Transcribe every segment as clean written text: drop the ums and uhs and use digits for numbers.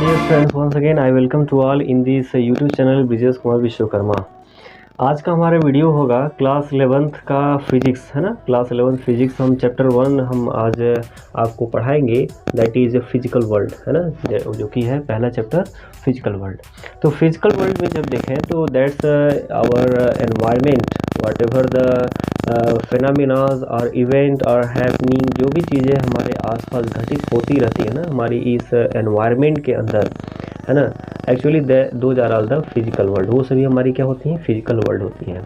dear friends, once again I welcome to all in this YouTube channel Brijesh Kumar Vishwakarma. आज का हमारा video होगा class 11th का फिजिक्स, है ना। क्लास 11th फिजिक्स हम चैप्टर 1 हम आज आपको पढ़ाएंगे, दैट इज़ फिजिकल वर्ल्ड, है ना, जो कि है पहला चैप्टर फिजिकल वर्ल्ड। तो फिजिकल वर्ल्ड में जब देखें तो that's our environment, whatever the phenomenas और इवेंट और हैपनिंग, जो भी चीज़ें हमारे आसपास घटित होती रहती है ना हमारी इस एनवायरनमेंट के अंदर, है ना। Actually those are all the physical world, वो सभी हमारी क्या होती हैं, फिजिकल वर्ल्ड होती हैं।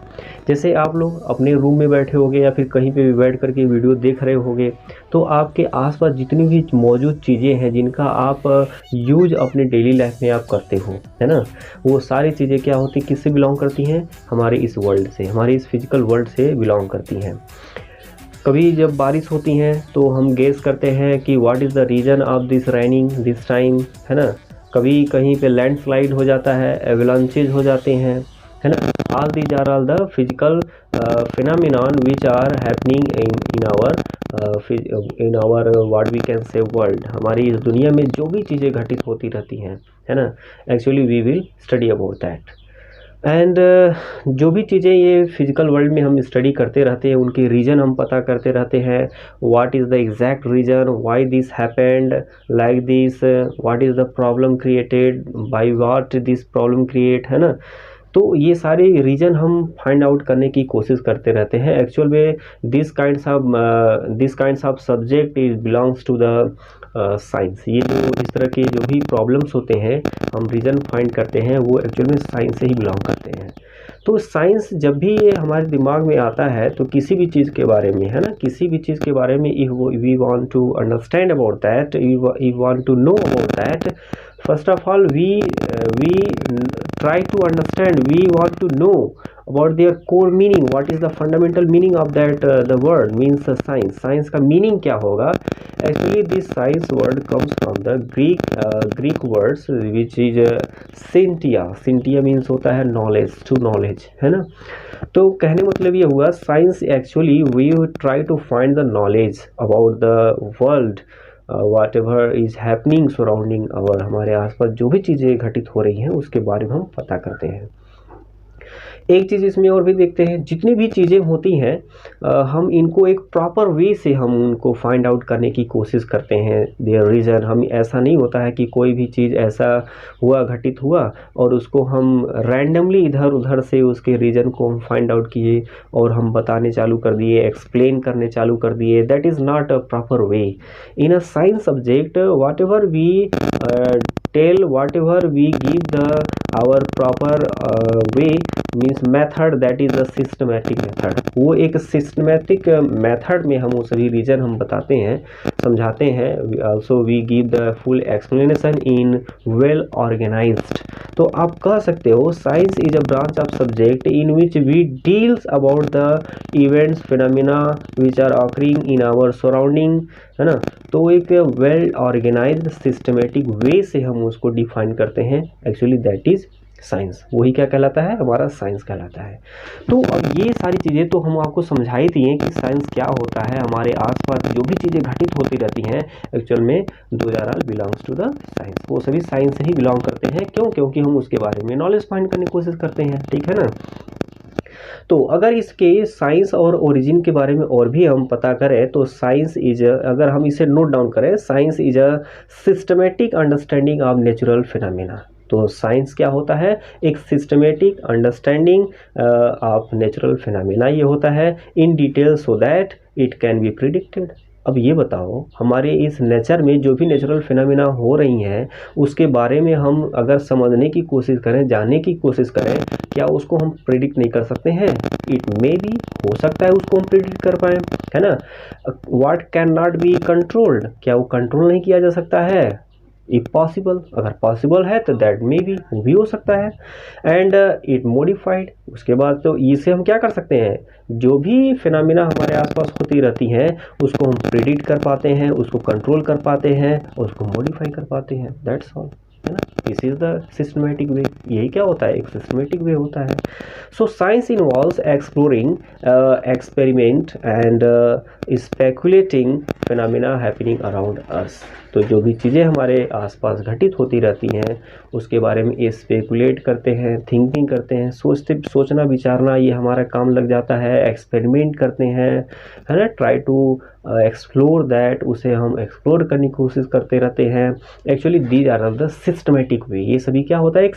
जैसे आप लोग अपने रूम में बैठे होगे या फिर कहीं पे भी बैठ करके वीडियो देख रहे होगे, तो आपके आसपास जितनी भी मौजूद चीज़ें हैं जिनका आप यूज अपने डेली लाइफ में आप करते हो, है ना, वो सारी चीज़ें क्या होती, किससे बिलोंग करती हैं, हमारे इस वर्ल्ड से, हमारे इस फिजिकल वर्ल्ड से बिलोंग करती हैं। कभी जब बारिश होती हैं तो हम गेस करते हैं कि what is the reason of this raining this time, है ना। कभी कहीं पे लैंडस्लाइड हो जाता है, एवलांचेज हो जाते हैं, है ना। All these are all the physical phenomenon which are happening in our what we can say world. हमारी इस दुनिया में जो भी चीज़ें घटित होती रहती हैं, है ना, actually we will study about that. And जो भी चीज़ें ये फिजिकल वर्ल्ड में हम स्टडी करते रहते हैं, उनके रीज़न हम पता करते रहते हैं। What is the exact reason why this happened like this, what is the problem created by what this problem create, है ना। तो ये सारे रीज़न हम फाइंड आउट करने की कोशिश करते रहते हैं। एक्चुअल में this kinds of subject is belongs to the science. ये जो इस तरह के जो भी प्रॉब्लम्स होते हैं, हम रीज़न फाइंड करते हैं, वो एक्चुअल में साइंस से ही बिलोंग करते हैं। तो साइंस जब भी ये हमारे दिमाग में आता है तो किसी भी चीज़ के बारे में, है ना, किसी भी चीज़ के बारे में if we want to understand about that, we want to know about that, first of all we try to understand, we want to know about their core meaning, what is the fundamental meaning of that the word means science का meaning क्या होगा। Actually this science word comes from the Greek words which is scientia means होता है knowledge, to knowledge, है ना। तो कहने मतलब ये हुआ science actually we try to find the knowledge about the world, whatever is happening surrounding our, हमारे आसपास जो भी चीज़ें घटित हो रही हैं उसके बारे में हम पता करते हैं। एक चीज़ इसमें और भी देखते हैं, जितनी भी चीज़ें होती हैं हम इनको एक प्रॉपर वे से हम उनको फाइंड आउट करने की कोशिश करते हैं देयर रीज़न। हम ऐसा नहीं होता है कि कोई भी चीज़ ऐसा हुआ, घटित हुआ और उसको हम रैंडमली इधर उधर से उसके रीज़न को हम फाइंड आउट किए और हम बताने चालू कर दिए, एक्सप्लेन करने चालू कर दिए। That is not a proper way in a science subject. Whatever we tell, whatever we give the our proper way means method, that is a systematic method. वो एक सिस्टमैटिक मेथड में हम वो सभी reason हम बताते हैं, समझाते हैं। Also we give the full explanation in well organised. तो आप कह सकते हो science is a branch of subject in which we deals about the events phenomena which are occurring in our surrounding, है ना। तो एक वेल ऑर्गेनाइज्ड सिस्टमेटिक वे से हम उसको डिफाइन करते हैं। एक्चुअली दैट इज साइंस, वही क्या कहलाता है, हमारा साइंस कहलाता है। तो अब ये सारी चीज़ें तो हम आपको समझा ही दिए कि साइंस क्या होता है। हमारे आसपास जो भी चीज़ें घटित होती रहती हैं एक्चुअल में those are all belongs to the science, वो सभी साइंस से ही बिलोंग करते हैं। क्यों? क्योंकि हम उसके बारे में नॉलेज फाइंड करने की कोशिश करते हैं, ठीक है ना। तो अगर इसके साइंस और ओरिजिन के बारे में और भी हम पता करें तो साइंस इज, अगर हम इसे नोट डाउन करें, science is a systematic understanding of natural phenomena. तो साइंस क्या होता है, एक systematic understanding of natural phenomena ये होता है in detail so that it can be predicted. अब ये बताओ हमारे इस नेचर में जो भी नेचुरल फिनोमिना हो रही हैं उसके बारे में हम अगर समझने की कोशिश करें, जानने की कोशिश करें, क्या उसको हम प्रिडिक्ट नहीं कर सकते हैं? इट मे बी, हो सकता है उसको हम प्रिडिक्ट कर पाएँ, है ना। What can not be controlled, क्या वो कंट्रोल नहीं किया जा सकता है? इफ पॉसिबल, अगर पॉसिबल है तो दैट मे बी, वो भी हो सकता है। एंड इट मॉडिफाइड, उसके बाद तो इसे हम क्या कर सकते हैं, जो भी फिनोमिना हमारे आसपास होती रहती हैं उसको हम प्रिडिक्ट कर पाते हैं, उसको कंट्रोल कर पाते हैं, उसको मॉडिफाई कर पाते हैं, दैट्स ऑल, है ना। दिस इज द सिस्टमेटिक वे। यही क्या होता है, एक सिस्टमेटिक वे होता है। So science involves exploring, experiment and speculating phenomena happening around us. तो जो भी चीज़ें हमारे आसपास घटित होती रहती हैं उसके बारे में स्पेकुलेट करते हैं, थिंकिंग करते हैं, सोचना विचारना ये हमारा काम लग जाता है। एक्सपेरिमेंट करते हैं, है ना, ट्राई टू एक्सप्लोर दैट, उसे हम एक्सप्लोर करने की कोशिश करते रहते हैं। Actually these are of the systematic way. ये सभी क्या होता है, एक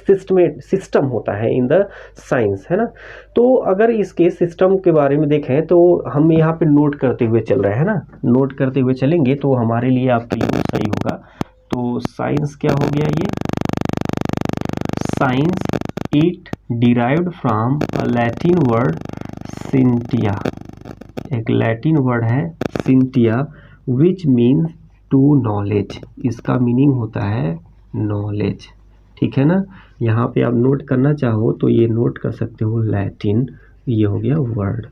सिस्टम होता है इन द साइंस, है ना। तो अगर इसके सिस्टम के बारे में देखें तो हम यहाँ पे नोट करते हुए चल रहे हैं ना, नोट करते हुए चलेंगे तो हमारे लिए आपके लिए सही होगा। तो साइंस क्या हो गया, ये science it derived from a Latin word scientia. एक लैटिन वर्ड है scientia which means to knowledge. इसका मीनिंग होता है नॉलेज, ठीक है ना। यहाँ पे आप नोट करना चाहो तो ये नोट कर सकते हो लैटिन, ये हो गया वर्ड।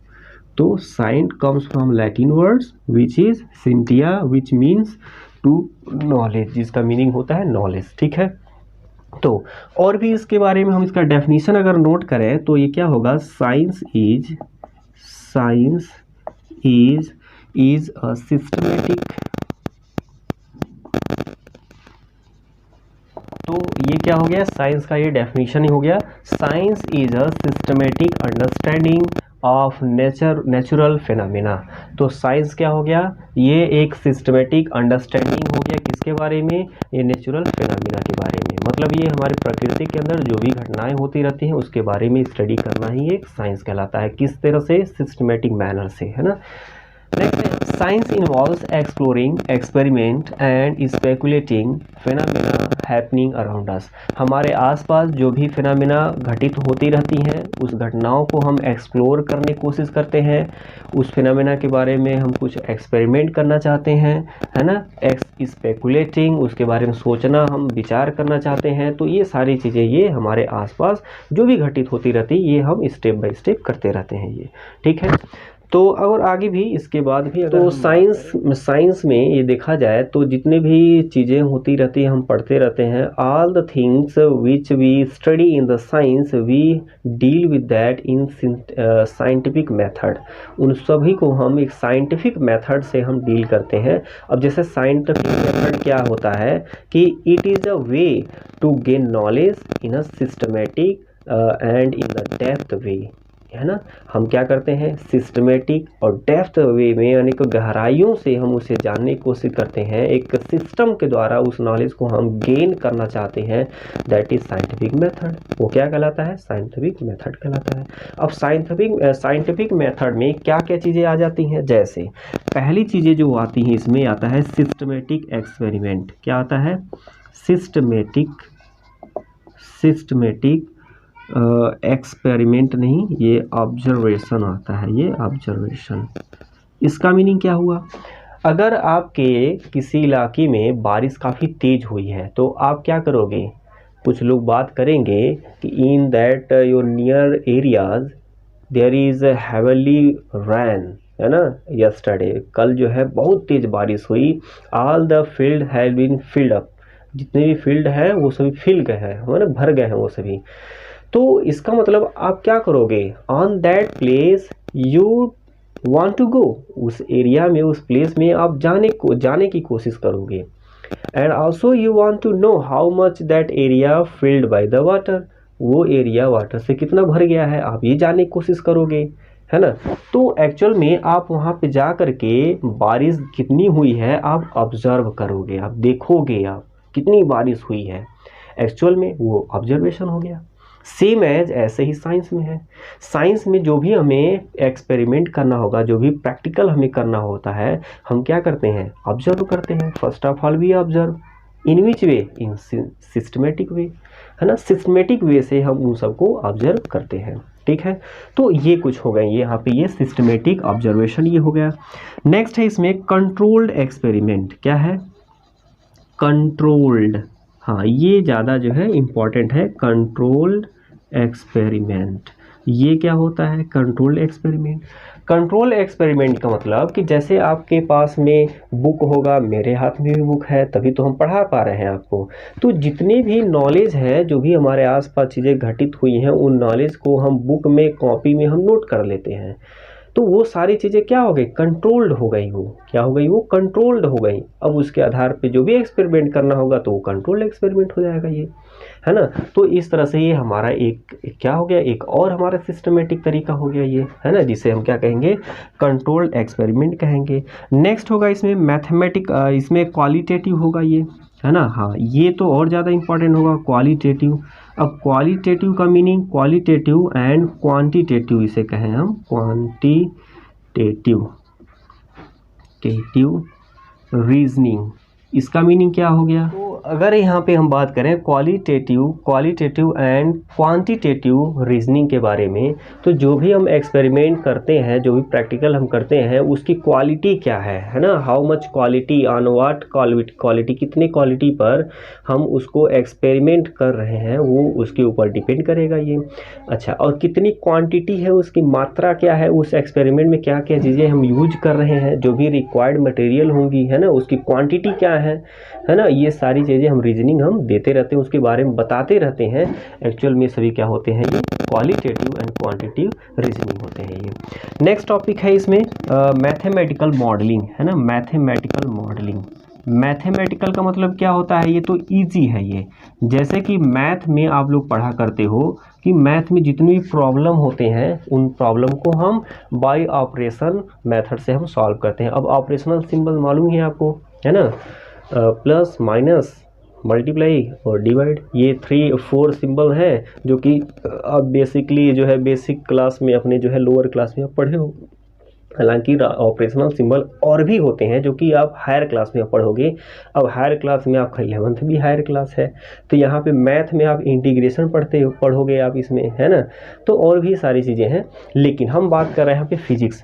तो science comes from Latin words which is scientia which means to knowledge, जिसका मीनिंग होता है नॉलेज, ठीक है। तो और भी इसके बारे में हम इसका डेफिनेशन अगर नोट करें तो ये क्या होगा, साइंस इज अ सिस्टमेटिक। तो ये क्या हो गया, साइंस का ये डेफिनेशन ही हो गया। Science is a systematic understanding of natural phenomena. तो साइंस क्या हो गया, ये एक सिस्टमेटिक अंडरस्टैंडिंग हो गया किसके बारे में, ये नेचुरल फिनोमेना के बारे में। मतलब ये हमारे प्रकृति के अंदर जो भी घटनाएं होती रहती हैं उसके बारे में स्टडी करना ही एक साइंस कहलाता है। किस तरह से, सिस्टमेटिक मैनर से, है ना। Next, science involves exploring, experiment and speculating phenomena happening around us. हमारे आसपास जो भी फिनोमेना घटित होती रहती हैं उस घटनाओं को हम एक्सप्लोर करने की कोशिश करते हैं। उस फिनोमेना के बारे में हम कुछ एक्सपेरिमेंट करना चाहते हैं, है ना। स्पेकुलेटिंग, उसके बारे में सोचना, हम विचार करना चाहते हैं। तो ये सारी चीज़ें ये हमारे आसपास जो भी घटित होती रहती ये हम स्टेप बाय स्टेप करते रहते हैं, ये ठीक है। तो और आगे भी इसके बाद भी तो साइंस में ये देखा जाए तो जितने भी चीज़ें होती रहती हैं हम पढ़ते रहते हैं। All the things which we study in the science we deal with that in scientific method. उन सभी को हम एक साइंटिफिक मेथड से हम डील करते हैं। अब जैसे साइंटिफिक मेथड क्या होता है कि it is a way to gain knowledge in a systematic and in the depth way, है ना। हम क्या करते हैं, सिस्टमेटिक और डेप्थ वे में, यानी कि गहराइयों से हम उसे जानने की कोशिश करते हैं। एक सिस्टम के द्वारा उस नॉलेज को हम गेन करना चाहते हैं, दैट इज साइंटिफिक मेथड। वो क्या कहलाता है, साइंटिफिक मेथड कहलाता है। अब साइंटिफिक मेथड में क्या क्या चीज़ें आ जाती हैं, जैसे पहली चीज़ें जो आती हैं इसमें आता है सिस्टमेटिक एक्सपेरिमेंट। क्या आता है, सिस्टमेटिक एक्सपेरिमेंट नहीं, ये ऑब्जर्वेशन आता है, ये ऑब्जर्वेशन। इसका मीनिंग क्या हुआ, अगर आपके किसी इलाके में बारिश काफ़ी तेज़ हुई है तो आप क्या करोगे, कुछ लोग बात करेंगे कि in that your near areas there is heavenly rain, है ना। यस्टरडे, कल जो है बहुत तेज़ बारिश हुई। All the field have been filled up, जितने भी फील्ड है वो सभी फिल गए हैं, है ना, भर गए हैं वो सभी। तो इसका मतलब आप क्या करोगे, on that place you want to go, उस एरिया में, उस प्लेस में आप जाने की कोशिश करोगे। And also you want to know how much that area filled by the water, वो एरिया वाटर से कितना भर गया है, आप ये जानने की कोशिश करोगे, है ना। तो एक्चुअल में आप वहाँ पे जा कर के बारिश कितनी हुई है आप ऑब्जर्व करोगे, आप देखोगे आप कितनी बारिश हुई है। एक्चुअल में वो ऑब्जर्वेशन हो गया। सेम एज ऐसे ही साइंस में है। साइंस में जो भी हमें एक्सपेरिमेंट करना होगा, जो भी प्रैक्टिकल हमें करना होता है, हम क्या करते हैं, ऑब्जर्व करते हैं। First of all we observe in which way, in systematic way, है ना। सिस्टमेटिक वे से हम उन सबको ऑब्जर्व करते हैं, ठीक है। तो ये कुछ हो गए यहाँ पे, ये सिस्टमेटिक ऑब्जर्वेशन ये हो गया। नेक्स्ट है इसमें कंट्रोल्ड एक्सपेरिमेंट। क्या है, कंट्रोल्ड, हाँ ये ज़्यादा जो है इम्पॉर्टेंट है, कंट्रोल्ड एक्सपेरिमेंट। ये क्या होता है, कंट्रोल्ड एक्सपेरिमेंट। कंट्रोल एक्सपेरिमेंट का मतलब कि जैसे आपके पास में बुक होगा, मेरे हाथ में भी बुक है, तभी तो हम पढ़ा पा रहे हैं आपको। तो जितनी भी नॉलेज है, जो भी हमारे आसपास चीज़ें घटित हुई हैं, उन नॉलेज को हम बुक में, कॉपी में हम नोट कर लेते हैं, तो वो सारी चीज़ें क्या हो गई, कंट्रोल्ड हो गई, वो क्या हो गई, वो कंट्रोल्ड हो गई। अब उसके आधार पे जो भी एक्सपेरिमेंट करना होगा तो वो कंट्रोल्ड एक्सपेरिमेंट हो जाएगा ये, है ना। तो इस तरह से ये हमारा एक क्या हो गया, एक और हमारा सिस्टमेटिक तरीका हो गया ये, है ना, जिसे हम क्या कहेंगे, कंट्रोल्ड एक्सपेरिमेंट कहेंगे। नेक्स्ट होगा इसमें मैथमेटिक, इसमें क्वालिटेटिव होगा ये, है ना। हाँ, ये तो और ज़्यादा इंपॉर्टेंट होगा, क्वालिटेटिव। अब क्वालिटेटिव का मीनिंग, क्वालिटेटिव एंड क्वांटिटेटिव इसे कहें हम, क्वांटिटेटिव रीजनिंग, इसका मीनिंग क्या हो गया। तो अगर यहाँ पे हम बात करें क्वालिटेटिव एंड क्वांटिटेटिव रीजनिंग के बारे में, तो जो भी हम एक्सपेरिमेंट करते हैं, जो भी प्रैक्टिकल हम करते हैं, उसकी क्वालिटी क्या है ना, how much quality, on what quality, कितने क्वालिटी पर हम उसको एक्सपेरिमेंट कर रहे हैं, वो उसके ऊपर डिपेंड करेगा ये। अच्छा, और कितनी क्वांटिटी है, उसकी मात्रा क्या है, उस एक्सपेरिमेंट में क्या क्या चीज़ें हम यूज कर रहे हैं, जो भी रिक्वायर्ड मटेरियल होंगी, है ना, उसकी क्वांटिटी क्या है ना, ये सारी चीज़ें हम रीजनिंग हम देते रहते हैं, उसके बारे में बताते रहते हैं। एक्चुअल में सभी क्या होते हैं, ये क्वालिटेटिव एंड क्वांटिटेटिव रीजनिंग होते हैं ये। नेक्स्ट टॉपिक है इसमें मैथमेटिकल मॉडलिंग, है ना, मैथमेटिकल मॉडलिंग। मैथमेटिकल का मतलब क्या होता है, ये तो इजी है ये। जैसे कि मैथ में आप लोग पढ़ा करते हो कि मैथ में जितनी भी प्रॉब्लम होते हैं, उन प्रॉब्लम को हम बाय ऑपरेशन मेथड से हम सॉल्व करते हैं। अब ऑपरेशनल सिंबल मालूम है आपको, है ना, प्लस माइनस मल्टीप्लाई और डिवाइड, ये 3-4 सिंबल हैं जो कि अब बेसिकली जो है बेसिक क्लास में अपने जो है लोअर क्लास में आप पढ़े हो। हालांकि ऑपरेशनल सिंबल और भी होते हैं जो कि आप हायर क्लास में पढ़ोगे। अब हायर क्लास में आपका 11th भी हायर क्लास है, तो यहाँ पे मैथ में आप इंटीग्रेशन पढ़ोगे आप इसमें, है ना। तो और भी सारी चीज़ें हैं, लेकिन हम बात कर रहे हैं यहाँ पे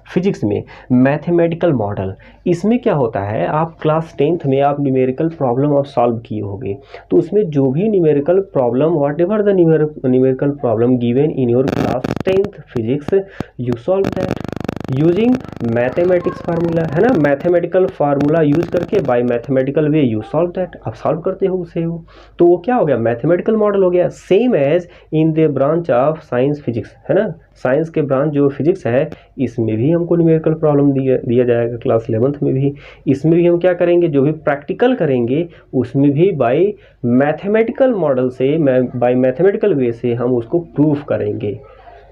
फिजिक्स में मैथमेटिकल मॉडल। इसमें क्या होता है, आप क्लास 10th में आप न्यूमेरिकल प्रॉब्लम आप सॉल्व किए होंगे, तो उसमें जो भी numerical problem, what ever the numerical problem given in your class 10th physics, you solve that using mathematics formula, है ना, मैथमेटिकल फार्मूला यूज करके bye mathematical way you solve that, आप सॉल्व करते हो उसे हो, तो वो क्या हो गया, मैथमेटिकल मॉडल हो गया। Same as in the branch of science physics, है ना, साइंस के ब्रांच जो फिजिक्स है, इसमें भी हमको न्यूमेरिकल प्रॉब्लम दिया जाएगा क्लास 11th में भी। इसमें भी हम क्या करेंगे, जो भी प्रैक्टिकल करेंगे उसमें भी बाय मैथमेटिकल मॉडल से, बाय मैथमेटिकल वे से हम उसको प्रूफ करेंगे।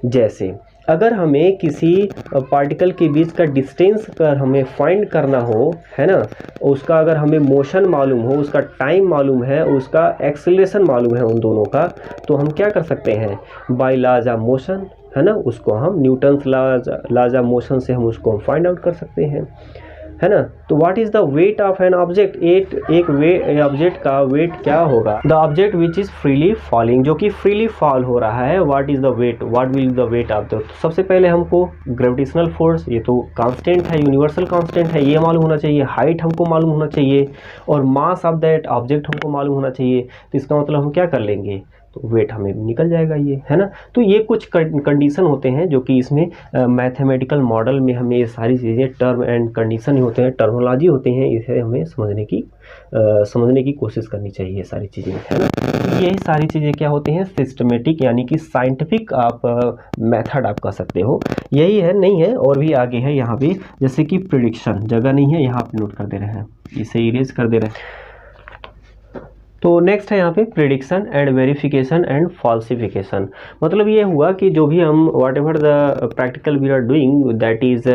जैसे अगर हमें किसी पार्टिकल के बीच का डिस्टेंस अगर हमें फाइंड करना हो, है ना, उसका अगर हमें मोशन मालूम हो, उसका टाइम मालूम है, उसका एक्सेलरेशन मालूम है उन दोनों का, तो हम क्या कर सकते हैं, बाय लॉज ऑफ मोशन, है ना, उसको हम न्यूटन्स लॉज ऑफ मोशन से हम उसको फाइंड आउट कर सकते हैं, है ना। तो what is the weight of an object, एक ऑब्जेक्ट का वेट क्या होगा, the object which is freely falling, जो कि फ्रीली फॉल हो रहा है, what is the weight, what will the weight of the. सबसे पहले हमको ग्रेविटेशनल फोर्स, ये तो कांस्टेंट है, यूनिवर्सल कांस्टेंट है, ये मालूम होना चाहिए, हाइट हमको मालूम होना चाहिए, और मास ऑफ दैट ऑब्जेक्ट हमको मालूम होना चाहिए। तो इसका मतलब हम क्या कर लेंगे, तो वेट हमें निकल जाएगा ये, है ना। तो ये कुछ कंडीशन होते हैं जो कि इसमें मैथमेटिकल मॉडल में हमें ये सारी चीज़ें टर्म एंड कंडीशन होते हैं, टर्मोलॉजी होते हैं, इसे हमें समझने की कोशिश करनी चाहिए सारी चीज़ें, है ना। तो यही सारी चीज़ें क्या होती हैं, सिस्टमेटिक यानी कि साइंटिफिक आप मेथड आप कह सकते हो, यही है, नहीं है और भी आगे है यहाँ पे। जैसे कि प्रिडिक्शन, जगह नहीं है यहाँ पे, नोट कर दे रहे हैं, इसे इरेज कर दे रहे हैं। तो नेक्स्ट है यहाँ पे prediction and verification and falsification. मतलब ये हुआ कि जो भी हम whatever the practical we are doing that is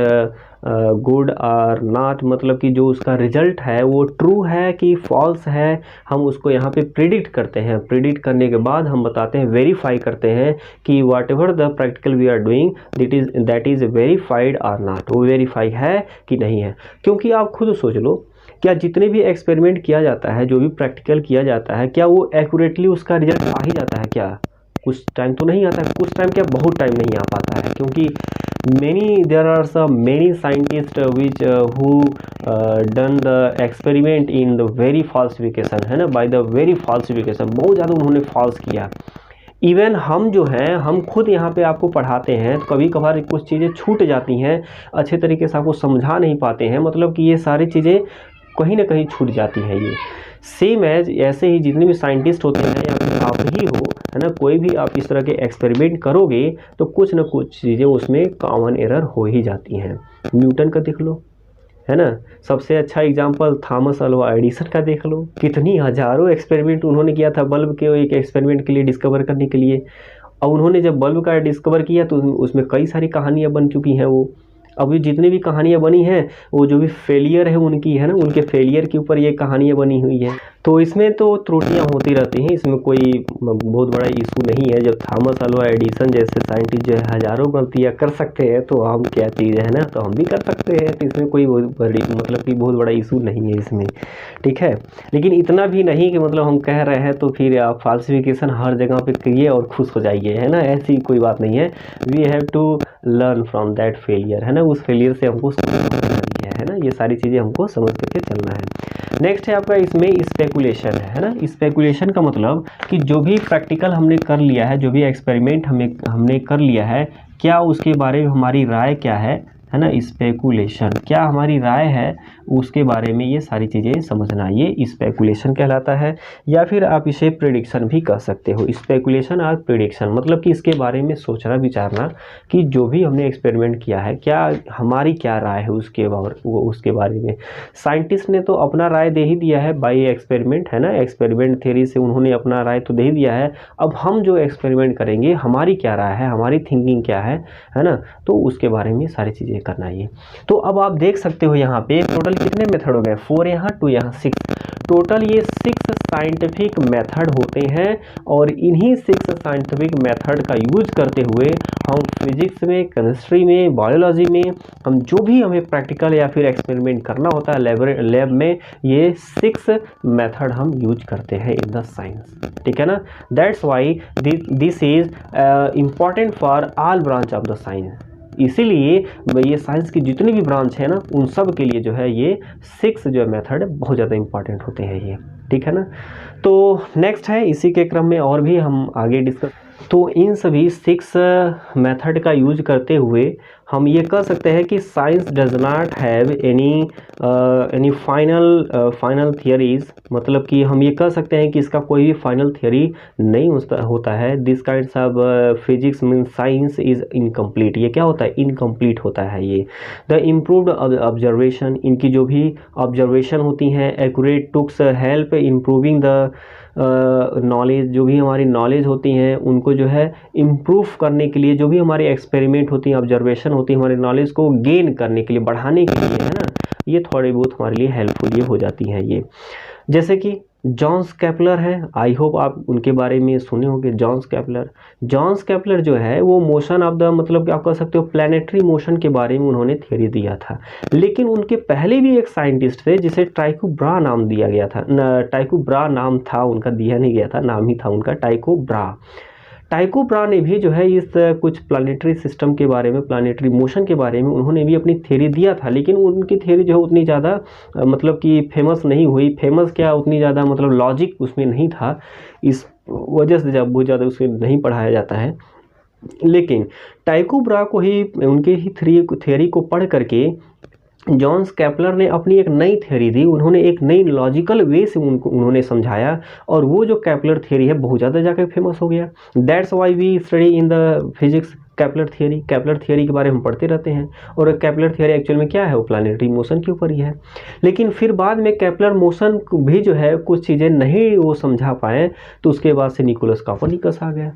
good और नॉट, मतलब कि जो उसका रिजल्ट है वो ट्रू है कि फॉल्स है, हम उसको यहाँ पे प्रिडिक्ट करते हैं। प्रिडिक्ट करने के बाद हम बताते हैं, वेरीफाई करते हैं कि whatever the practical we are doing that is verified और नॉट, वो वेरीफाई है कि नहीं है। क्योंकि आप खुद सोच लो, क्या जितने भी एक्सपेरिमेंट किया जाता है, जो भी प्रैक्टिकल किया जाता है, क्या वो एक्यूरेटली उसका रिजल्ट आ ही जाता है क्या? कुछ टाइम तो नहीं आता है, कुछ टाइम क्या बहुत टाइम नहीं आ पाता है, क्योंकि there are some many scientist which who done the experiment in the very falsification, है ना, बाय द वेरी फॉल्सिफिकेशन, बहुत ज़्यादा उन्होंने फॉल्स किया। इवन हम जो हैं, हम खुद यहाँ पे आपको पढ़ाते हैं तो कभी कभार कुछ चीज़ें छूट जाती हैं, अच्छे तरीके से आपको समझा नहीं पाते हैं। मतलब कि ये सारी चीज़ें कहीं ना कहीं छूट जाती है ये। सेम एज ऐसे ही जितने भी साइंटिस्ट होते हैं या फिर आप ही हो, है ना, कोई भी आप इस तरह के एक्सपेरिमेंट करोगे तो कुछ ना कुछ चीज़ें उसमें कॉमन एरर हो ही जाती हैं। न्यूटन का देख लो, है ना, सबसे अच्छा एग्जाम्पल थॉमस अल्वा एडिसन का देख लो, कितनी हजारों एक्सपेरिमेंट उन्होंने किया था बल्ब के एक एक्सपेरिमेंट के लिए, डिस्कवर करने के लिए। अब उन्होंने जब बल्ब का डिस्कवर किया तो उसमें कई सारी कहानियाँ बन चुकी हैं। वो अभी जितनी भी कहानियाँ बनी हैं वो जो भी फेलियर है उनकी, है ना, उनके फेलियर के ऊपर ये कहानियाँ बनी हुई हैं। तो इसमें तो त्रुटियां होती रहती हैं, इसमें कोई बहुत बड़ा इशू नहीं है। जब थॉमस अल्वा एडिसन जैसे साइंटिस्ट जो है हजारों गलतियां कर सकते हैं तो हम क्या चीज़ है ना, तो हम भी कर सकते हैं। तो इसमें कोई बड़ी मतलब कि बहुत बड़ा इशू नहीं है इसमें, ठीक है। लेकिन इतना भी नहीं कि मतलब हम कह रहे हैं तो फिर आप फाल्सिफिकेशन हर जगह पे करिए और खुश हो जाइए, है ना, ऐसी कोई बात नहीं है। We have to learn from that failure, है ना, उस फेलियर से हमको है ना, ये सारी चीज़ें हमको समझ करके चलना है। नेक्स्ट है आपका इसमें स्पेकुलेशन, है ना। स्पेकुलेशन का मतलब कि जो भी प्रैक्टिकल हमने कर लिया है, जो भी एक्सपेरिमेंट हमने कर लिया है, क्या उसके बारे में हमारी राय क्या है ना। स्पेकुलेशन क्या हमारी राय है उसके बारे में ये सारी चीज़ें समझना, ये स्पेकुलेशन कहलाता है। या फिर आप इसे प्रेडिक्शन भी कह सकते हो। स्पेकुलेशन और प्रेडिक्शन मतलब कि इसके बारे में सोचना विचारना कि जो भी हमने एक्सपेरिमेंट किया है क्या हमारी क्या राय है उसके बारे में। साइंटिस्ट ने तो अपना राय दे ही दिया है बाय एक्सपेरिमेंट, है ना, एक्सपेरिमेंट थ्योरी से उन्होंने अपना राय तो दे ही दिया है। अब हम जो एक्सपेरिमेंट करेंगे हमारी क्या राय है, हमारी थिंकिंग क्या है ना, तो उसके बारे में सारी चीज़ें करना है। तो अब आप देख सकते हो यहाँ पे टोटल कितने मेथड हो गए, 4 यहाँ 2 यहाँ 6, टोटल ये 6 साइंटिफिक मेथड होते हैं। और इन्हीं 6 साइंटिफिक मेथड का यूज करते हुए हम फिजिक्स में, केमिस्ट्री में, बायोलॉजी में हम जो भी हमें प्रैक्टिकल या फिर एक्सपेरिमेंट करना होता है लैब में, ये 6 मेथड हम यूज करते हैं इन द साइंस, ठीक है ना। That's why this is important for all branch of the science. इसीलिए ये साइंस की जितनी भी ब्रांच है ना उन सब के लिए जो है ये 6 जो मेथड बहुत ज़्यादा इंपॉर्टेंट होते हैं ये, ठीक है ना। तो नेक्स्ट है इसी के क्रम में और भी हम आगे डिस्कस। तो इन सभी 6 मेथड का यूज करते हुए हम ये कह सकते हैं कि science does not have any final theories, मतलब कि हम ये कह सकते हैं कि इसका कोई भी फाइनल थियरी नहीं होता है। This kinds of physics mean science is incomplete. ये क्या होता है, इनकम्प्लीट होता है ये। द इम्प्रूव्ड ऑब्जर्वेशन, इनकी जो भी ऑब्जर्वेशन होती हैं accurate takes help improving the knowledge, जो भी हमारी नॉलेज होती हैं उनको जो है इम्प्रूव करने के लिए, जो भी हमारे एक्सपेरिमेंट होती हैं, ऑब्जर्वेशन होती है, हमारे नॉलेज को गेन करने के लिए, बढ़ाने के लिए, है ना, ये थोड़ी बहुत हमारे लिए हेल्पफुल ये हो जाती हैं ये। जैसे कि जॉन्स केपलर है, आई होप आप उनके बारे में सुने होंगे। जॉन्स केपलर जो है वो मोशन ऑफ द, मतलब कि आप कह सकते हो प्लैनेटरी मोशन के बारे में उन्होंने थ्योरी दिया था। लेकिन उनके पहले भी एक साइंटिस्ट थे जिसे टाइको ब्रा नाम दिया गया था, टाइको ब्रा नाम था उनका, दिया नहीं गया था, नाम ही था उनका टाइको ब्रा ने भी जो है इस कुछ प्लानिटरी सिस्टम के बारे में, प्लानिटरी मोशन के बारे में उन्होंने भी अपनी थ्योरी दिया था। लेकिन उनकी थ्योरी जो है उतनी ज़्यादा मतलब कि फेमस नहीं हुई। फेमस क्या, उतनी ज़्यादा मतलब लॉजिक उसमें नहीं था, इस वजह से जब बहुत ज़्यादा उसमें नहीं पढ़ाया जाता है। लेकिन टाइको ब्रा को ही, उनके ही थ्योरी को पढ़ करके जॉन्स केपलर ने अपनी एक नई थ्योरी दी। उन्होंने एक नई लॉजिकल वे से उन्होंने समझाया और वो जो केपलर थ्योरी है बहुत ज़्यादा जाकर फेमस हो गया। That's why we study in the physics Kepler theory के बारे में पढ़ते रहते हैं। और केपलर थ्योरी एक्चुअल में क्या है, वो प्लानिटरी मोशन के ऊपर ही है। लेकिन फिर बाद में केपलर मोशन भी जो है कुछ चीज़ें नहीं वो समझा पाए, तो उसके बाद से निकोलस कोपर्निकस आ गया।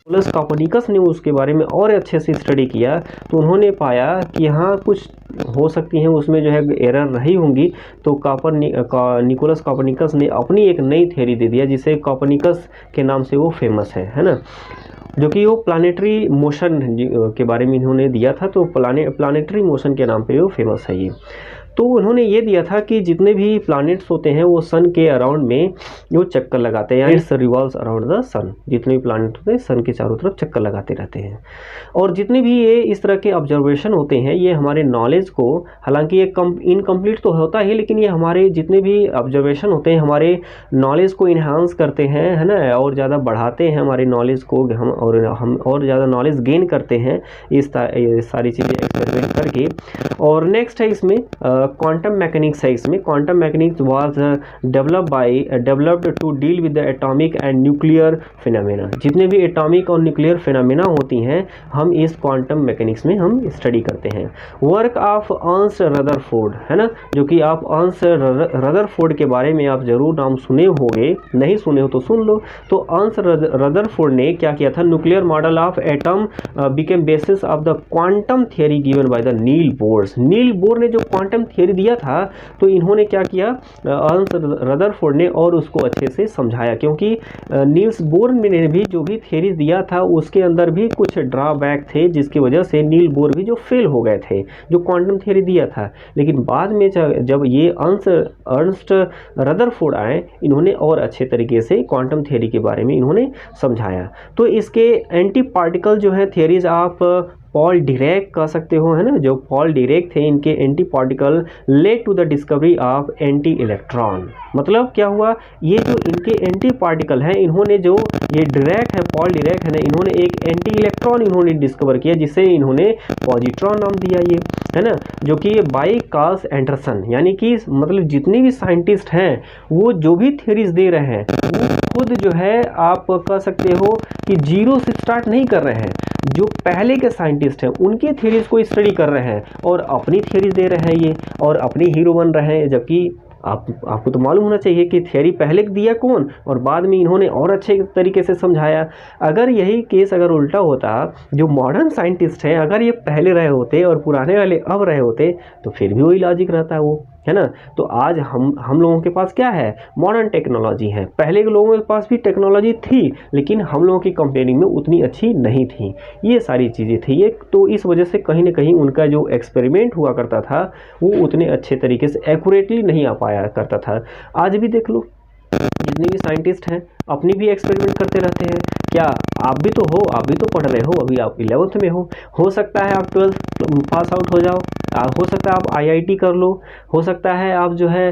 निकोलस कोपर्निकस ने उसके बारे में और अच्छे से स्टडी किया तो उन्होंने पाया कि हाँ कुछ हो सकती हैं उसमें जो है एरर रही होंगी। तो निकोलस कोपर्निकस ने अपनी एक नई थ्योरी दे दिया जिसे कोपर्निकस के नाम से वो फेमस है ना, जो कि वो प्लानिटरी मोशन के बारे में इन्होंने दिया था। तो प्लानिटरी मोशन के नाम पे वो फेमस है ये। तो उन्होंने ये दिया था कि जितने भी प्लैनेट्स होते हैं वो सन के अराउंड में वो चक्कर लगाते हैं, इट्स रिवॉल्व्स अराउंड द सन। जितने भी प्लैनेट होते हैं सन के चारों तरफ चक्कर लगाते रहते हैं। और जितने भी ये इस तरह के ऑब्जर्वेशन होते हैं ये हमारे नॉलेज को, हालांकि ये इनकम्प्लीट तो होता है लेकिन ये हमारे जितने भी ऑब्जर्वेशन होते हैं हमारे नॉलेज को इन्हांस करते हैं, है ना, और ज़्यादा बढ़ाते हैं हमारे नॉलेज को, हम और ज़्यादा नॉलेज गेन करते हैं इस सारी चीज़ें एक्सपेरिमेंट करके। और नेक्स्ट है इसमें क्वांटम मैकेनिक्स है। इसमें quantum mechanics was developed to deal with the atomic and nuclear phenomena. जितने भी एटॉमिक और न्यूक्लियर फिनोमेना होती हैं हम इस क्वांटम मैकेनिक्स में हम स्टडी करते हैं। वर्क ऑफ अर्न्स्ट रदरफोर्ड, है ना, जो कि आप अर्न्स्ट रदरफोर्ड के बारे में आप जरूर नाम सुने होंगे, नहीं सुने हो तो सुन लो। तो अर्न्स्ट रदरफोर्ड ने क्या किया था, nuclear model of atom became basis of the quantum theory given by the Niels Bohr's. Niels Bohr ने जो क्वांटम थियरी दिया था तो इन्होंने क्या किया, अर्न्स्ट रदरफोर्ड ने, और उसको अच्छे से समझाया, क्योंकि नील्स बोर ने भी जो भी थियरी दिया था उसके अंदर भी कुछ ड्रॉबैक थे जिसकी वजह से नील बोर भी जो फेल हो गए थे जो क्वांटम थियरी दिया था। लेकिन बाद में जब ये अर्न्स्ट रदरफोर्ड आए, इन्होंने और अच्छे तरीके से क्वांटम थियरी के बारे में इन्होंने समझाया। तो इसके एंटी पार्टिकल जो है थियरीज आप पॉल डिरैक कह सकते हो, है ना, जो पॉल डिरैक थे इनके anti particle led to the discovery of anti electron. मतलब क्या हुआ, ये जो इनके एंटी पार्टिकल हैं, इन्होंने जो ये डिरैक है, पॉल डिरैक है ना, इन्होंने एक एंटी इलेक्ट्रॉन इन्होंने डिस्कवर किया जिसे इन्होंने पॉजिट्रॉन नाम दिया, ये है ना, जो कि ये बाय कार्ल एंडरसन, यानी कि मतलब जितने भी साइंटिस्ट हैं वो जो भी थ्योरीज दे रहे हैं वो खुद जो है आप कह सकते हो कि जीरो से स्टार्ट नहीं कर रहे हैं। जो पहले के साइंटिस्ट हैं उनके थ्योरीज को स्टडी कर रहे हैं और अपनी थ्योरीज दे रहे हैं ये, और अपने हीरो बन रहे हैं। जबकि आपको तो मालूम होना चाहिए कि थ्योरी पहले दिया कौन और बाद में इन्होंने और अच्छे तरीके से समझाया। अगर यही केस अगर उल्टा होता, जो मॉडर्न साइंटिस्ट हैं अगर ये पहले रहे होते और पुराने वाले अब रहे होते तो फिर भी वही लॉजिक रहता वो, है ना। तो आज हम लोगों के पास क्या है, मॉडर्न टेक्नोलॉजी है। पहले के लोगों के पास भी टेक्नोलॉजी थी लेकिन हम लोगों की कंपेयरिंग में उतनी अच्छी नहीं थी, ये सारी चीज़ें थी ये। तो इस वजह से कहीं ना कहीं उनका जो एक्सपेरिमेंट हुआ करता था वो उतने अच्छे तरीके से एक्यूरेटली नहीं आ पाया करता था। आज भी देख लो जितने भी साइंटिस्ट हैं अपनी भी एक्सपेरिमेंट करते रहते हैं। क्या आप भी तो हो, आप भी तो पढ़ रहे हो, अभी आप 11th में हो सकता है आप 12th पास आउट हो जाओ, हो सकता है आप IIT कर लो, हो सकता है आप जो है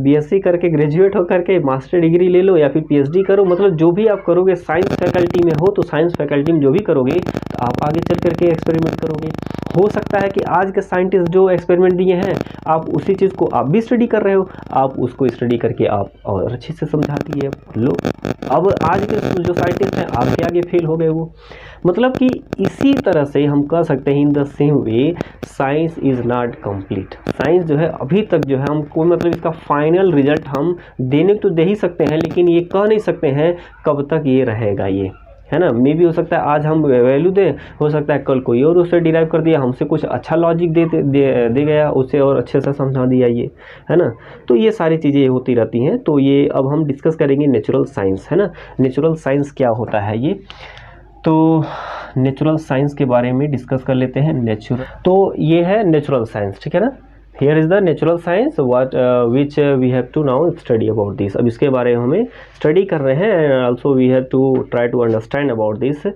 BSc करके ग्रेजुएट हो करके मास्टर डिग्री ले लो या फिर PhD करो। मतलब जो भी आप करोगे, साइंस फैकल्टी में हो तो साइंस फैकल्टी में जो भी करोगे तो आप आगे चल करके एक्सपेरिमेंट करोगे। हो सकता है कि आज के साइंटिस्ट जो एक्सपेरिमेंट दिए हैं आप उसी चीज़ को आप भी स्टडी कर रहे हो, आप उसको स्टडी करके आप और अच्छे से समझा दिए लो। अब आज के जो साइंटिस्ट हैं आपके आगे फेल हो गए वो। मतलब कि इसी तरह से हम कह सकते हैं in the same way science is not complete. Science जो है अभी तक जो है हमको मतलब इसका फाइनल रिजल्ट हम देने तो दे ही सकते हैं लेकिन ये कह नहीं सकते हैं कब तक ये रहेगा, ये है ना। मे भी हो सकता है आज हम वैल्यू दें, हो सकता है कल कोई और उससे डिराइव कर दिया, हमसे कुछ अच्छा लॉजिक दे गया, उससे और अच्छे से समझा दिया, ये है ना। तो ये सारी चीज़ें होती रहती हैं। तो ये अब हम डिस्कस करेंगे नेचुरल साइंस, है ना। नेचुरल साइंस क्या होता है ये, तो नेचुरल साइंस के बारे में डिस्कस कर लेते हैं। नेचुरल, तो ये है नेचुरल साइंस, ठीक है ना। Here is the natural science what which we have to now study about this। अब इसके बारे में हमें स्टडी कर रहे हैं and also we have to try to understand about this।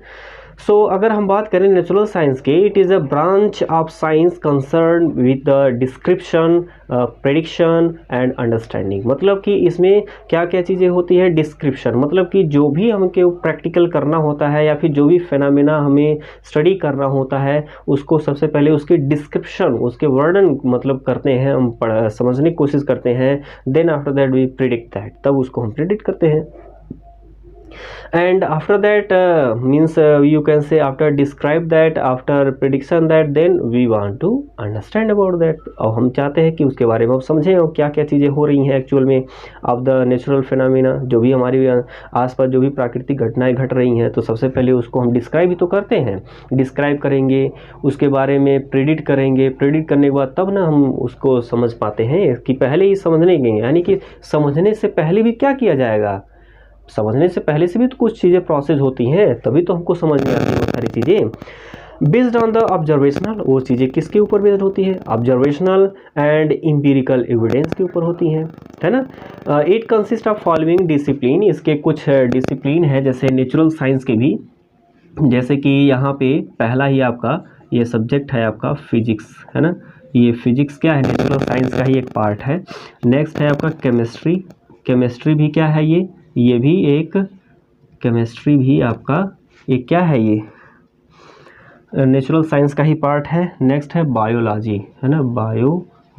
सो अगर हम बात करें नेचुरल साइंस के, it is a branch of science concern with the description, prediction and understanding. मतलब कि इसमें क्या क्या चीज़ें होती हैं, डिस्क्रिप्शन मतलब कि जो भी हमको प्रैक्टिकल करना होता है या फिर जो भी फेनामिना हमें स्टडी करना होता है उसको सबसे पहले उसकी डिस्क्रिप्शन, उसके वर्णन मतलब करते हैं, हम समझने की कोशिश करते हैं। Then after that we predict that, तब उसको हम प्रिडिक्ट करते हैं। And after that means you can say after describe that, after prediction that, then we want to understand about that। और हम चाहते हैं कि उसके बारे में हम समझें और क्या क्या चीज़ें हो रही हैं एक्चुअल में ऑफ द नेचुरल फिनोमेना, जो भी हमारी आसपास जो भी प्राकृतिक घटनाएं घट रही हैं। तो सबसे पहले उसको हम डिस्क्राइब ही तो करते हैं, डिस्क्राइब करेंगे, उसके बारे में प्रेडिक्ट करेंगे, प्रेडिक्ट करने के बाद तब ना हम उसको समझ पाते हैं कि पहले ही समझने के, यानी कि समझने से पहले भी क्या किया जाएगा, समझने से पहले से भी तो कुछ चीज़ें प्रोसेस होती हैं तभी तो हमको समझ में आती है वो सारी चीज़ें। बेस्ड ऑन द ऑब्जर्वेशनल, वो चीज़ें किसके ऊपर बेस्ड होती है, ऑब्जर्वेशनल एंड एम्पिरिकल एविडेंस के ऊपर होती हैं, है ना। It consist of following discipline, इसके कुछ डिसिप्लिन है जैसे नेचुरल साइंस के भी, जैसे कि यहाँ पे पहला ही आपका ये सब्जेक्ट है आपका फिजिक्स, है ना। ये फिजिक्स क्या है, नेचुरल साइंस का ही एक पार्ट है। नेक्स्ट है आपका केमिस्ट्री, केमिस्ट्री भी क्या है, ये भी एक केमिस्ट्री भी आपका एक क्या है, ये नेचुरल साइंस का ही पार्ट है। नेक्स्ट है बायोलॉजी, है ना,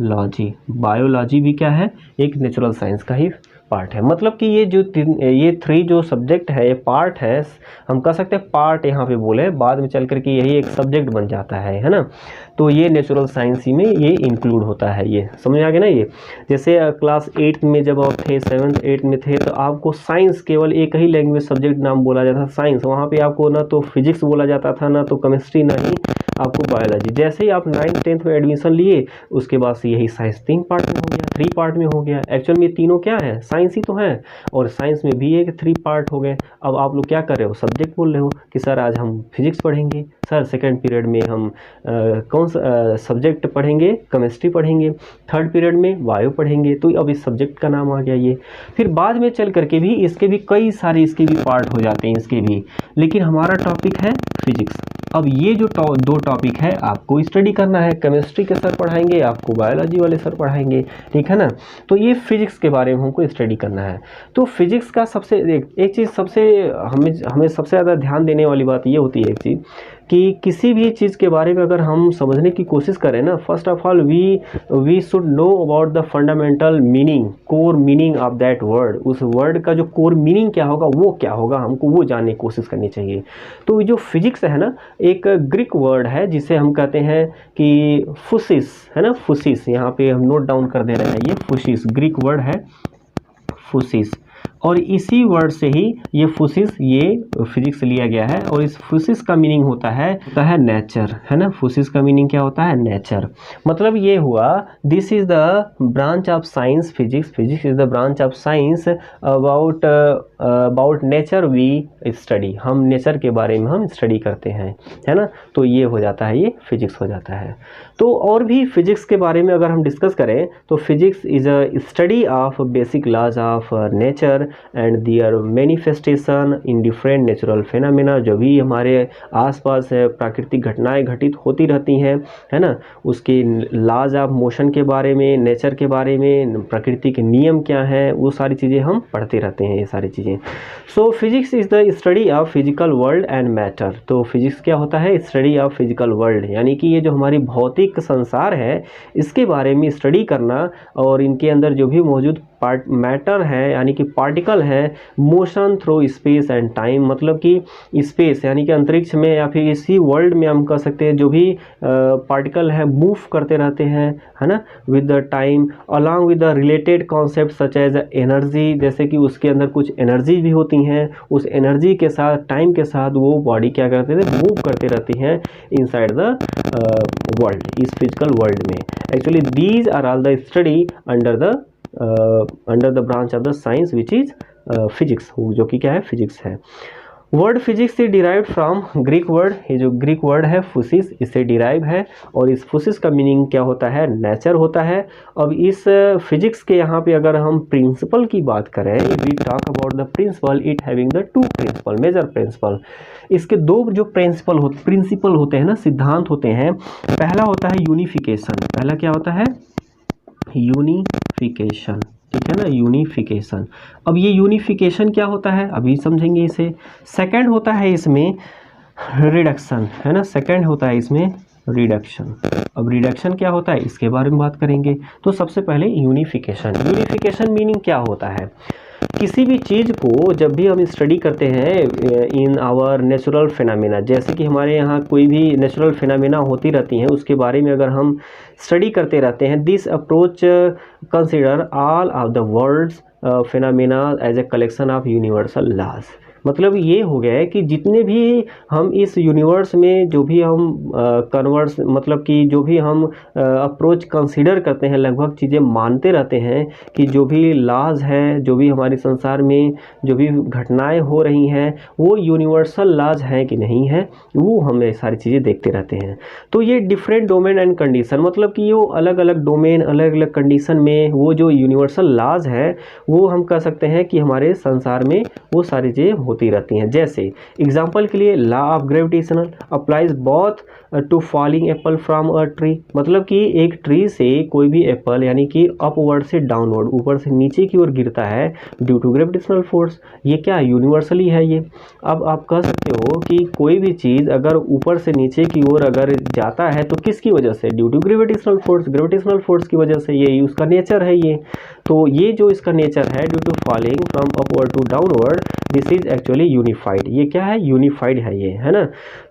लॉजी, बायोलॉजी भी क्या है, एक नेचुरल साइंस का ही पार्ट है। मतलब कि ये थ्री जो सब्जेक्ट है, ये पार्ट है, हम कह सकते हैं पार्ट यहाँ पे बोले, बाद में चल करके यही एक सब्जेक्ट बन जाता है ना। तो ये नेचुरल साइंस ही में ये इंक्लूड होता है, ये समझ आ गया ना। ये जैसे क्लास 8 में जब आप थे, 7th 8 में थे, तो आपको साइंस केवल एक ही लैंग्वेज सब्जेक्ट नाम बोला जाता था साइंस। वहाँ पे आपको ना तो फिजिक्स बोला जाता था, ना तो केमिस्ट्री, ना ही आपको बायोलॉजी। जैसे ही आप 9th 10th में एडमिशन लिए, उसके बाद से यही साइंस 3 पार्ट में हो गया, 3 पार्ट में हो गया। एक्चुअल में तीनों क्या है, साइंस ही तो है, और साइंस में भी एक 3 पार्ट हो गए। अब आप लोग क्या कर रहे हो, सब्जेक्ट बोल रहे हो कि सर आज हम फिजिक्स पढ़ेंगे, सर सेकंड पीरियड में हम कौन सा सब्जेक्ट पढ़ेंगे, केमिस्ट्री पढ़ेंगे, थर्ड पीरियड में बायो पढ़ेंगे। तो अब इस सब्जेक्ट का नाम आ गया ये। फिर बाद में चल करके भी इसके भी कई सारे इसके भी पार्ट हो जाते हैं इसके भी, लेकिन हमारा टॉपिक है फिजिक्स। अब ये जो दो टॉपिक है आपको स्टडी करना है, केमिस्ट्री के सर पढ़ाएंगे, आपको बायोलॉजी वाले सर पढ़ाएंगे, ठीक है ना। तो ये फिजिक्स के बारे में हमको स्टडी करना है। तो फिजिक्स का सबसे एक चीज़ सबसे हमें सबसे ज़्यादा ध्यान देने वाली बात ये होती है एक चीज़, कि किसी भी चीज़ के बारे में अगर हम समझने की कोशिश करें ना, first of all we should know about the fundamental meaning, core meaning of that word. उस वर्ड का जो कोर मीनिंग क्या होगा, वो क्या होगा, हमको वो जानने की कोशिश करनी चाहिए। तो जो फिजिक्स है ना, एक ग्रीक वर्ड है जिसे हम कहते हैं कि फुसिस, है ना, फुसिस। यहाँ पे हम नोट डाउन कर दे रहे हैं, ये फुसिस ग्रीक वर्ड है, फुसिस। और इसी वर्ड से ही ये फुसिस, ये फिजिक्स लिया गया है। और इस फुसिस का मीनिंग होता है नेचर, है ना। फुसिस का मीनिंग क्या होता है, नेचर। मतलब ये हुआ, this is the branch of science, physics is the branch of science about nature we study. हम नेचर के बारे में हम स्टडी करते हैं, है ना। तो ये हो जाता है, ये फिजिक्स हो जाता है। तो और भी फिजिक्स के बारे में अगर हम डिस्कस करें तो physics is a study of basic laws of nature and their manifestation in different natural phenomena. जो भी हमारे आसपास प्राकृतिक घटनाएं घटित होती रहती हैं, है ना, उसके लॉज ऑफ मोशन के बारे में, नेचर के बारे में, प्रकृति के नियम क्या हैं, वो सारी चीज़ें हम पढ़ते रहते हैं, ये सारी चीज़ें। सो physics is the study of physical world and matter. तो फिजिक्स क्या होता है, स्टडी ऑफ फिजिकल वर्ल्ड, यानी कि ये जो हमारी भौतिक संसार है, इसके बारे में स्टडी करना, और इनके अंदर जो भी मौजूद मैटर है यानी कि पार्टिकल है, motion through space and time. मतलब कि स्पेस यानी कि अंतरिक्ष में या फिर इसी वर्ल्ड में हम कह सकते हैं, जो भी पार्टिकल है मूव करते रहते हैं, है ना, with the time along with the related concept such as energy. जैसे कि उसके अंदर कुछ एनर्जी भी होती हैं, उस एनर्जी के साथ, टाइम के साथ वो बॉडी क्या करते थे, मूव करते रहती हैं इनसाइड द वर्ल्ड, इस फिजिकल वर्ल्ड में। Actually these are all the study under the branch of the science which is physics, जो कि क्या है, फिजिक्स है। Word physics is derived from Greek word, ये जो ग्रीक वर्ड है फुसिस, इससे डिराइव है। और इस फुसिस का मीनिंग क्या होता है, नेचर होता है। अब इस फिजिक्स के यहाँ पे अगर हम प्रिंसिपल की बात करें, we talk about the principle, it having the 2 principle, major principle. इसके 2 जो प्रिंसिपल होते हैं ना, सिद्धांत होते हैं। पहला होता है यूनिफिकेशन। पहला क्या होता है, यूनिफिकेशन, ठीक है ना, यूनिफिकेशन। अब ये यूनिफिकेशन क्या होता है, अभी समझेंगे इसे। सेकंड होता है इसमें रिडक्शन, है ना, सेकंड होता है इसमें रिडक्शन। अब रिडक्शन क्या होता है, इसके बारे में बात करेंगे। तो सबसे पहले यूनिफिकेशन मीनिंग क्या होता है। किसी भी चीज़ को जब भी हम स्टडी करते हैं इन आवर नेचुरल फिनोमेना, जैसे कि हमारे यहाँ कोई भी नेचुरल फिनोमेना होती रहती हैं, उसके बारे में अगर हम स्टडी करते रहते हैं, this approach consider all of the world's phenomena as a collection of universal laws. मतलब ये हो गया है कि जितने भी हम इस यूनिवर्स में जो भी हम कन्वर्स मतलब कि जो भी हम अप्रोच कंसीडर करते हैं, लगभग चीज़ें मानते रहते हैं कि जो भी लॉज हैं, जो भी हमारे संसार में जो भी घटनाएं हो रही हैं, वो यूनिवर्सल लॉज हैं कि नहीं है, वो हम ये सारी चीज़ें देखते रहते हैं। तो ये डिफरेंट डोमेन एंड कंडीशन, मतलब कि वो अलग अलग डोमेन, अलग अलग कंडीशन में वो जो यूनिवर्सल लॉज है, वो हम कह सकते हैं कि हमारे संसार में वो सारी चीज़ें होती रहती हैं। जैसे एग्जाम्पल के लिए law of gravitational applies both to falling apple from a tree, मतलब कि एक ट्री से कोई भी एप्पल यानी कि अपवर्ड से डाउनवर्ड, ऊपर से नीचे की ओर गिरता है ड्यू टू ग्रेविटेशनल फोर्स। ये क्या यूनिवर्सली है ये। अब आप कह सकते हो कि कोई भी चीज़ अगर ऊपर से नीचे की ओर अगर जाता है तो किसकी वजह से, due to gravitational force, gravitational force की वजह से, ये उसका नेचर है ये। तो ये जो इसका नेचर है due to falling from upward to downward, this is actually unified. ये क्या है, यूनिफाइड है ये, है ना।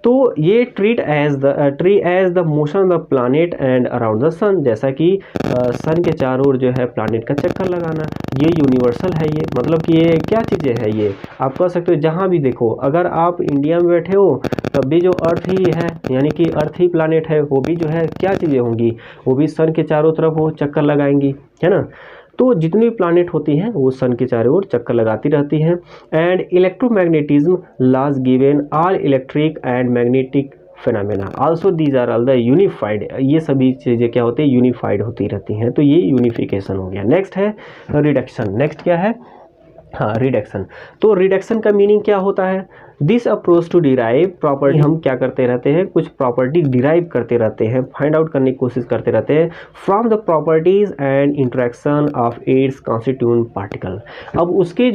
तो ये treat as the motion of the planet and around the sun, जैसा कि सन के चारों ओर जो है प्लानिट का चक्कर लगाना, ये यूनिवर्सल है ये। मतलब कि ये क्या चीज़ें है ये, आप कह सकते हो जहाँ भी देखो, अगर आप इंडिया में बैठे हो तब भी जो अर्थ ही है यानी कि अर्थ ही प्लानिट है, वो भी जो है क्या चीज़ें होंगी, वो भी सन के चारों तरफ वो चक्कर लगाएंगी, है ना। तो जितनी भी प्लानिट होती हैं वो सन के चारों ओर चक्कर लगाती रहती हैं। And electromagnetism laws given all electric and magnetic phenomena also these are all the unified, ये सभी चीज़ें क्या होती है, यूनिफाइड होती रहती हैं। तो ये यूनिफिकेशन हो गया। नेक्स्ट है रिडक्शन। नेक्स्ट क्या है, हाँ रिडक्शन। तो रिडक्शन का मीनिंग क्या होता है, this approach to derive property, हम क्या करते रहते हैं, कुछ प्रॉपर्टी डिराइव करते रहते हैं, फाइंड आउट करने की कोशिश करते रहते हैं from the properties and interaction of its constituent particle. अब उसके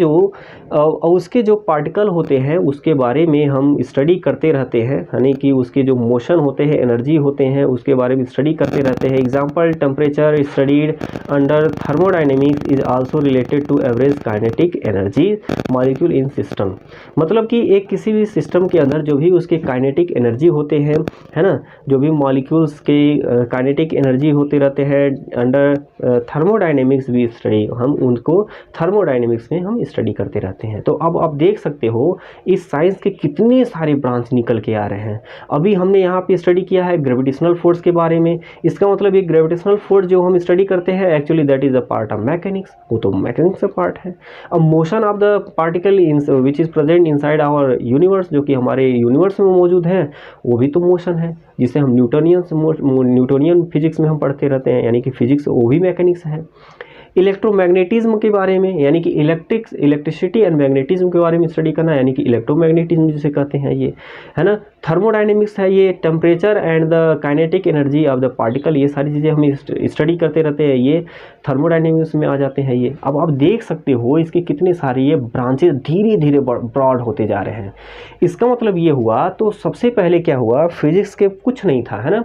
जो पार्टिकल होते हैं उसके बारे में हम स्टडी करते रहते हैं, यानी कि उसके जो मोशन होते हैं, एनर्जी होते हैं, उसके बारे में स्टडी करते रहते हैं। Example temperature studied under thermodynamics is also related to average kinetic energy molecule in system, मतलब कि एक किसी भी सिस्टम के अंदर जो भी उसके काइनेटिक एनर्जी होते हैं, है ना, जो भी मॉलिक्यूल्स के काइनेटिक एनर्जी होते रहते हैं अंडर थर्मोडाइनमिक्स भी स्टडी, हम उनको थर्मोडाइनमिक्स में हम स्टडी करते रहते हैं। तो अब आप देख सकते हो इस साइंस के कितने सारे ब्रांच निकल के आ रहे हैं। अभी हमने यहाँ पे स्टडी किया है ग्रेविटेशनल फोर्स के बारे में, इसका मतलब ये ग्रेविटेशनल फोर्स जो हम स्टडी करते हैं actually that is a part of mechanics, वो तो मैकेनिक्स का पार्ट है। अब motion of the particle which is present inside our universe, जो कि हमारे यूनिवर्स में मौजूद है, वो भी तो मोशन है, जिसे हम न्यूटोनियन फिजिक्स में हम पढ़ते रहते हैं, यानी कि फिजिक्स वो भी मैकेनिक्स है। इलेक्ट्रोमैग्नेटिज्म के बारे में, यानी कि इलेक्ट्रिसिटी एंड मैग्नेटिज्म के बारे में स्टडी करना, यानी कि इलेक्ट्रोमैग्नेटिज्म जिसे कहते हैं ये, है ना। थर्मोडाइनमिक्स है ये, temperature and the kinetic energy of the particle, ये सारी चीज़ें हम स्टडी करते रहते हैं, ये थर्मोडाइनमिक्स में आ जाते हैं ये। अब आप देख सकते हो इसके कितने सारे ये ब्रांचेस धीरे धीरे ब्रॉड होते जा रहे हैं। इसका मतलब ये हुआ, तो सबसे पहले क्या हुआ, फिजिक्स के कुछ नहीं था, है ना,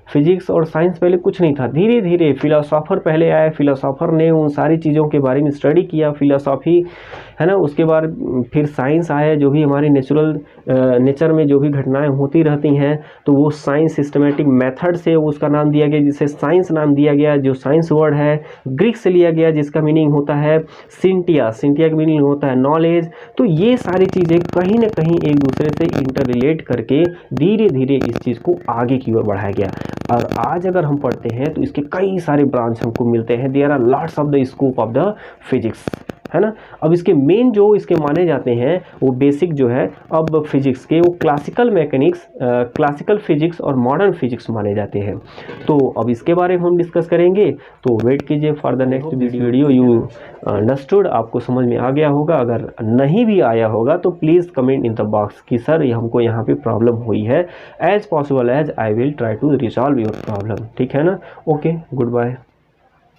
फिजिक्स और साइंस पहले कुछ नहीं था। धीरे धीरे फिलोसोफर पहले आए, फिलोसोफर ने उन सारी चीज़ों के बारे में स्टडी किया, फिलोसॉफी, है ना। उसके बाद फिर साइंस आया, जो भी हमारी नेचर में जो भी घटनाएं होती रहती हैं तो वो साइंस सिस्टमेटिक मेथड से उसका नाम दिया गया, जिसे साइंस नाम दिया गया। जो साइंस वर्ड है ग्रीक से लिया गया, जिसका मीनिंग होता है सिंटिया, सिंटिया का मीनिंग होता है नॉलेज। तो ये सारी चीज़ें कहीं ना कहीं एक दूसरे से इंटर रिलेट करके धीरे धीरे इस चीज़ को आगे की ओर बढ़ाया गया। और आज अगर हम पढ़ते हैं तो इसके कई सारे ब्रांच हमको मिलते हैं, there are lots of the scope of the physics, है ना। अब इसके मेन जो इसके माने जाते हैं वो बेसिक जो है अब फिजिक्स के, वो क्लासिकल मैकेनिक्स, क्लासिकल फिजिक्स और मॉडर्न फिजिक्स माने जाते हैं। तो अब इसके बारे में हम डिस्कस करेंगे, तो वेट कीजिए for the next video. You understood, आपको समझ में आ गया होगा। अगर नहीं भी आया होगा तो please comment in the box कि सर हमको यहाँ पे प्रॉब्लम हुई है, as possible as I will try to resolve your problem, ठीक है ना। Okay, good bye.